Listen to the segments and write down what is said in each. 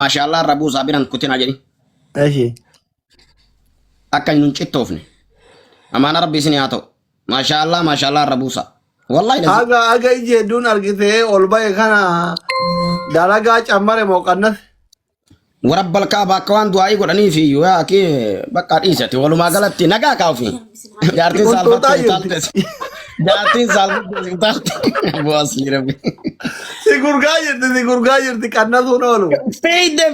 ما شاء الله ربوسا بينن كتنا جري ايشي أكن ننشتوفني أما أنا ربي سنياتو ما شاء الله ربوسا والله لازم aga ije dun argite olbay kana dalaga chamare moqannas ورب الكعبة كوان دعائي قد أني في يا كي بقى إيشتي ولو ما قالت نجا كافي جارتين سالفة جارتين سالفة بواس ربي sigur gayirti kannas unolu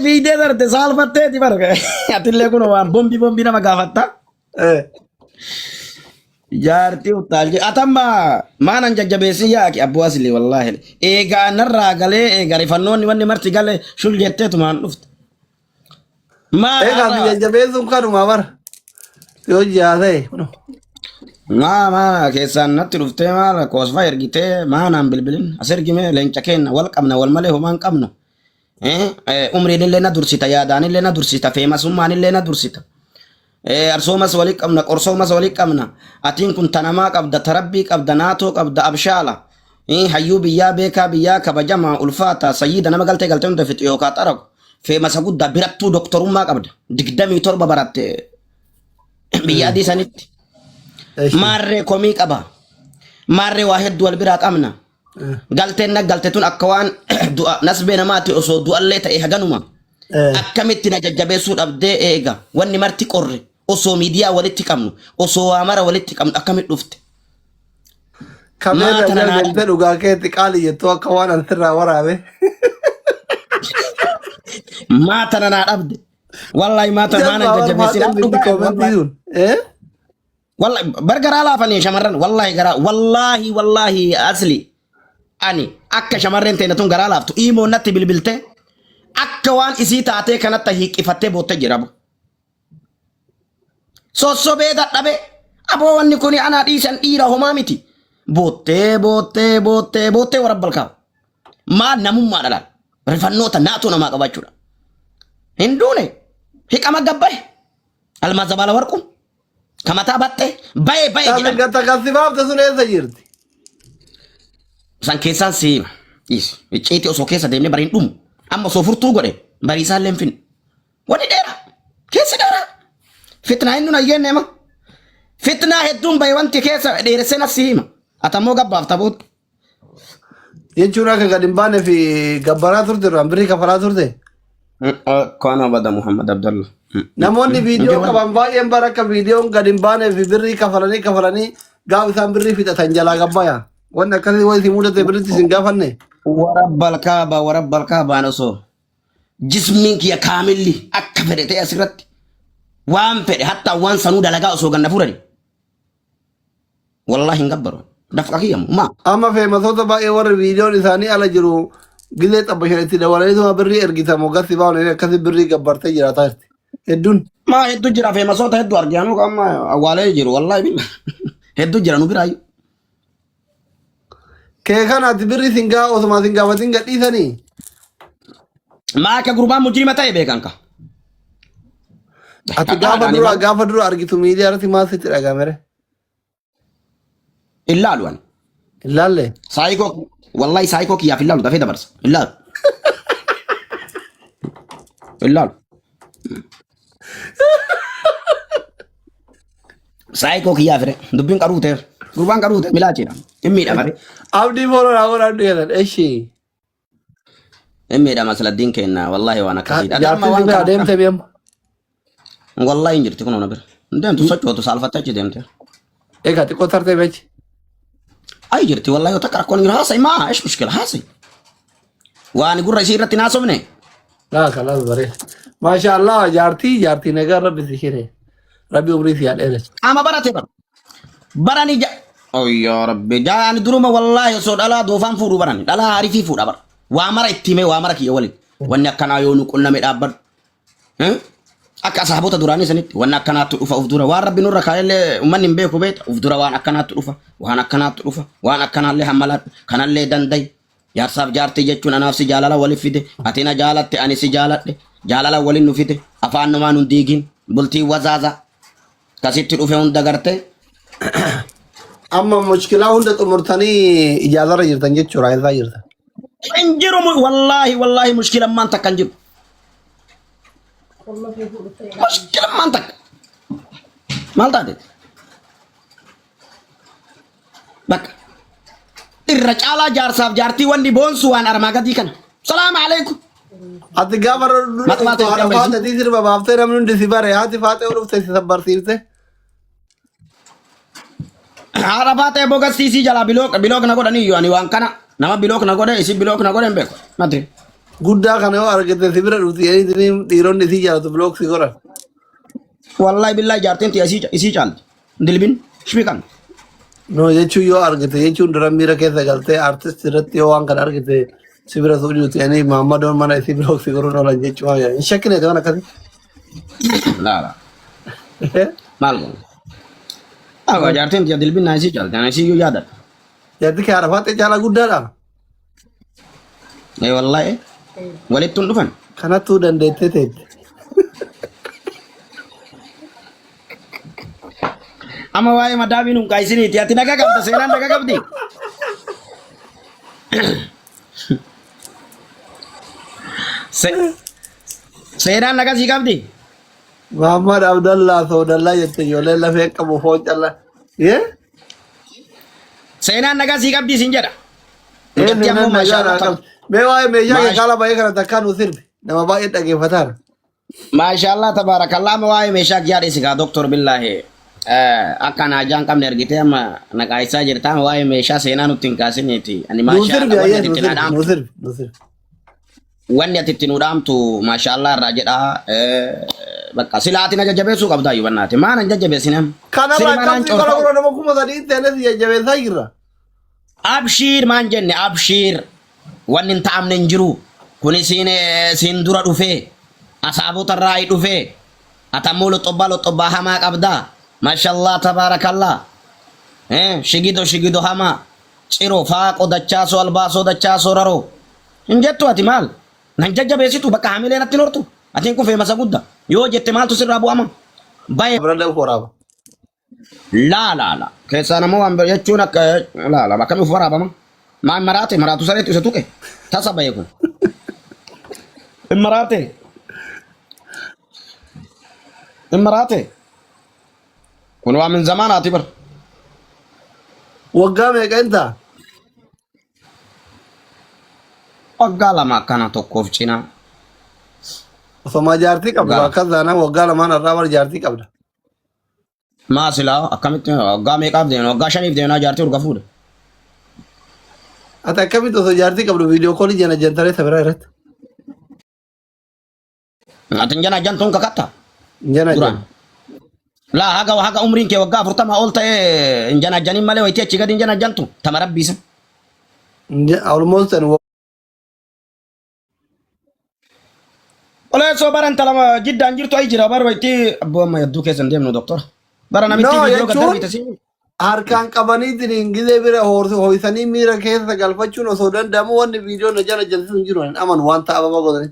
فيدي درت سالفة تي برك أتلي كونو وان بومبي نما قافتا جارتي وتالجي أتما ما ننجج بيسي يا كي أبو أسلي والله إيجا نرى قالي إيجا رفنوني واني مرتي قالي شو الجتة تمان نفت ما ga jabezu kanu mawar yo jade ما كيسان نتلفتي ما كوسفا يرجيتي ما نام بلبلين أسرجي مي لين شكين والقمنا والملي هما نقمنا عمري لنا درسيتا يا داني لنا درسيتا فيما سماني لنا درسيتا أرسوما سواليك أمنا أرسوما سواليك أمنا أتين كنت نماك أبدا تربيك أبدا ناتوك أبدا أبشالا حيو بيا بيكا بيا كبجمع ألفاتا سيدا نما قلت أنت في تيوكا ترك فيما سقود براتو دكتور ما أبدا دقدمي تربة برات بيا دي سنت ماري كوميك أبا ماري واحد دول براك أمنا قلتتون أكوان نسبنا ماتي أصو دول ليتا إيهاغانوما أكامت نججبه سود أبدي إيغا واني مرتي قرر أصو ميديا ولتي كامنو أصو وامارا ولتي كامنو أكامت نفت kamera jelde uga ke tikali yeto kawan antara warabe ما تنانا أبدي والله ما تنانا نججبه سود والله برجر على فني شمرن والله جرا والله أصلي أني أك شمرن تينتون جرا لافتو إيمو نتي بالبلتة أكوان إسي تاتي كانت تهيك إفتة بوتة جرابو سو بيدا أبي أبو واني كوني أنا ديسان إيرا همامتي بوتة ورب الكاو ما نمو ما دلال رفنوتا ناتو نما كباچورا هندوني هيك أما قبه المزبالة وركم كما تابته باي Tapi kata kasih maaf tu sudah sejirti. san kesan si is iti oso kesa demne barin dum amma so furtu gode bari sallem fin wadi dera kesa dera fitna innu na yenne ma fitna hedum bay wanti kesa dere sena sima atamo gabba tabut Jechuun akka gadi hin baane fi gabbaraa turte ambirii kafalaa turte. kana bada Muhammad Abdullah Namoonni viidiyoo qaban baay'een bara akka viidiyoon gadi hin baane fi birrii kafalanii gaafa isaan birrii fixatan jalaa gabbaya. Wanni akkasii wayi si mudate birritti sin gaafanne. ورب الكعبة أنا سو جسمك يا كامل أكبر تيا سكرت وان فد حتى وان سنود لقى سو جنة فورني والله نقبره دفع كيام ما Amma feematoota baay'ee warri viidiyoon isaanii ala jiru gilee xabbashanitti dabalaniituma birrii ergita moggaatti baa'uun akkasii birrii gabbartee jiraataa jirti. Hedduun. ما هدو جرا في مسوت هدو أرجانو كم أولي يجرو والله بيلا هدو جرا نبرايو Kee kanaatti birrii singaa osuma singaafatiin gadhiisanii. ما كجروبان مجرمة تاي بيكانكا Ati gaafa dura argitu miidiyaa irratti maal sitti dhagamere? إلا لوان Ilaalle. سايكو والله سايكو كيا في اللالو دفيدا برس إلا إلا سايكو كيا فري دبين كروتة جروبان كروتة ملاجينا إمي ده مري Abdii fooloo raawwan abdii jedhan eeshi. إمي ده مثلا الدين كنا والله وأنا كثير Jaartiin singaa adeemte beemu. والله إنجر تكونوا نبر دم تصدق وتصالفة تجي دمته Egaa xiqqoo tartee beechi. أي جرتي والله يتكرر كون هاسي ما إيش مشكلة هاسي وأنا أقول رئيسي رتي ناسو منه Laa kalaas baree. Maasha Allah jaartii nagaa rabbi si shiree. Rabbi umrii fi haadheeres. أما براتي براني جا أو يا ربي جاني دروما والله صود الله دوفان فورو براني الله عارفي فورا بر وامرا اتيمي وامرا كي ولد وانا كنا يونو كنا مدابر akka sahabota duranii sanitti waan akkanaatu dhufa uf dura waan rabbi nurra kaayelle ummanni beeku beet uf dura waan akkanaatu dhufa waan akkanallee hammalat kanallee danday yaarsaaf jaartii jechuun anaaf si jaalala waliif fide atina jaalatte ani si jaaladhe jaalala walin nu fide afaan namaa nun diigin bultii wazaaza kasitti dhufe hunda garte Amma mushkilaa hunda xumurtanii ijaazarra jirtan jechuudha eessaa jirtan. injiru wallahi mushkila man takkan jiru Mushkila mantak. Malta det. Bak. Irra cala jaarsaaf jaartii wanni boonsu waan armaagati kan. Salaamu alaykum. ati gaafa Mata faata tii sirba baaftee namni hundi si bare haati faatee dhufte si sabbarsiifte. Arafaa ta'e bogastiisii jala bilook na godhanii iyyuu ani waan kana nama bilook na godhe isin bilook na godhe hin beeku. Mati. Guddaa kana yoo argite si bira dhufti dhiironni si jaalatu bilook si godhan. Wallahi billahi jaartiin tiya isii caalti. Dilbin shbikan. No jechuun yoo argite jechuun dura miira keessa galtee artist irratti yoo waan kana argite si bira su dhiuti ani Mahammadoon mana si bilook si godhuun oolan jechuu haa hin shakkine waan akkasii. Laala. Maal godhu. Awa jaartiin tiya dilbin na isii caalti ana isii iyyuu yaadadha. Jaartii kee arafaatee caalaa guddaadha. Wallahi walitti hin dhufan. Kanattuu dandeettee teetti. Amma waa'ee madaabiin hunqaa isiniiti ati naga qabda seenaan naga qabdi. Seenaan naga sii qabdi. Muhammad Abdallah Soodallaa jette ijoollee lafee qabu foon callaa. Yee? Seenaan naga sii qabdi isin jedha. Ee ammoo maashaallah. Mee waa'ee meeshaa kee kaala baay'ee kana takkaan nu sirbi. Nama baay'ee dhaggeeffataara. Maashaallah tabaarakallaa amma waa'ee meeshaa kiyyaa dheesigaa Dooktor Billaahi. Akka naajaan qabne argitee amma naqaayisaa jirta amma waa'ee meeshaa seenaa nutti hin kaasiniiti. Ani maashaallah wanni ati ittiin dhaamtu. Wanni ati ittiin dhaamtu maashaallah irraa jedhaa. Bakka silaati na jajjabeessuu qabdaa iyyuu bannaati. Maana hin jajjabeessine. Kanarraa akkasii qola qola nama kuma sadii ta'ee si jajjabeessaa jirra. Abshiir maan jenne abshiir. Wanni hin ta'amne hin jiru. Kuni siin dura dhufee. Asaabota irraa dhufee. Atammoo loxobbaa hamaa qabdaa. Mashallah tabarakallah. Shigido hamaa. Ciroo faaqoo dachaasoo albaasoo dachaasoo raroo. Hin jettu ati maal? Nan jajjabeessitu bakka hamilee natti nortu. Atiin kun feemasa guddaa. Yoo jette maaltu sirraa bu'ama? Baay'ee. Birallee waraaba. Laa. Keessaa namoo waan jechuun akka laa bakka nuuf waraabama. Maan maraatu sareetu isa tuqe. Tasa baay'ee kun. Hin maraate. Kun waa min zamaanaati bar. Waggaa meeqa hin ta'a? Waggaa lama akkana tokkoof cinaa. Osoma jaartii qabda akkas taanaan waggaa lamaan irraa bara jaartii qabda. Maa silaa akkamitti waggaa meeqaaf deemna waggaa shaniif deemnaa jaartii urga fuudha. Ati akkamitti osoo jaartii qabdu viidiyoo koolii jana jantaree sabiraa irratti. Ati jana jantuun kakatta. Jana duraan. Laa haga umriin kee waggaa 40 ol ta'ee jana janin malee wayitii achi gadi jana jantu tama rabbiisa. Almost Oleesoo bara intalama jiddaan jirtu ayi jira bara wayitii abboo amma yadduu keessan deemnu doktora. Bara namitti viidiyoo gadda biitasi. Harkaan qabaniitiin gizee bira ho'isanii miira keessa galfachuun osoo danda'amu wanni viidiyoo na jala jallisuun jiru hin amanu waan ta'a ababa godhani.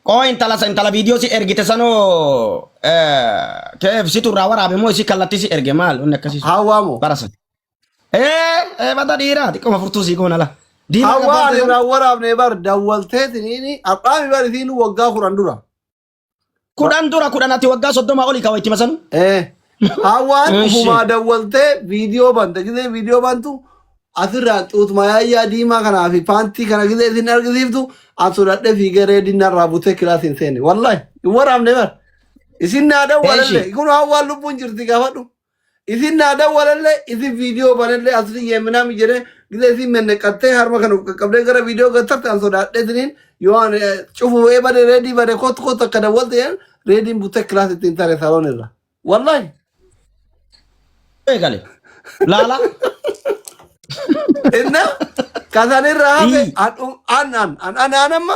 Koo intala viidiyoo si ergite sanoo keef si turraa waraabe moo isi kallatti si erge maal wanni akkasii. Hawwaamoo. Barasa. Bata dhiiraa xiqqooma furtuu sii goona la. Hawwaan irraa waraabne bar dawwalteetiniini abbaami bar isiin waggaa 10 dura. 10 dura 10 ati waggaa 30 olii kaawwa itti masanu. Hawwaan ufumaa dawwaltee viidiyoo banta gizee viidiyoo bantu asirraa xuutuma yaayyaa diimaa kanaa fi paantii kana gizee isin argisiiftu an sodadhee fiigee reedinna irraa butee kilaas hin seenne wallahi hin waraabne bar isin naa dawwalallee kun hawwaan lubbuun jirti gaafadhu isin naa dawwalallee isin viidiyoo banallee asirri yeeminaa mi jedhee gizee isin menneqattee harma kana qaqqabdee gara viidiyoo gattarte an sodadhee isiniin yoo an cufu bade reedii bade kootu akka dawwalte jedhan reediin butee kilaas ittiin tare saloon irra wallahi. Egale. Lala. Inna kasanirraa hafe anamma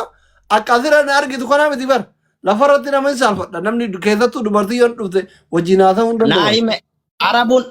akkasirra na argitu kana miti bar lafarratti nama hin saalfadha namni keessattuu dubartii yoo dhufte wajjin haasa'uu hin danda'u. Naa hime Arabuun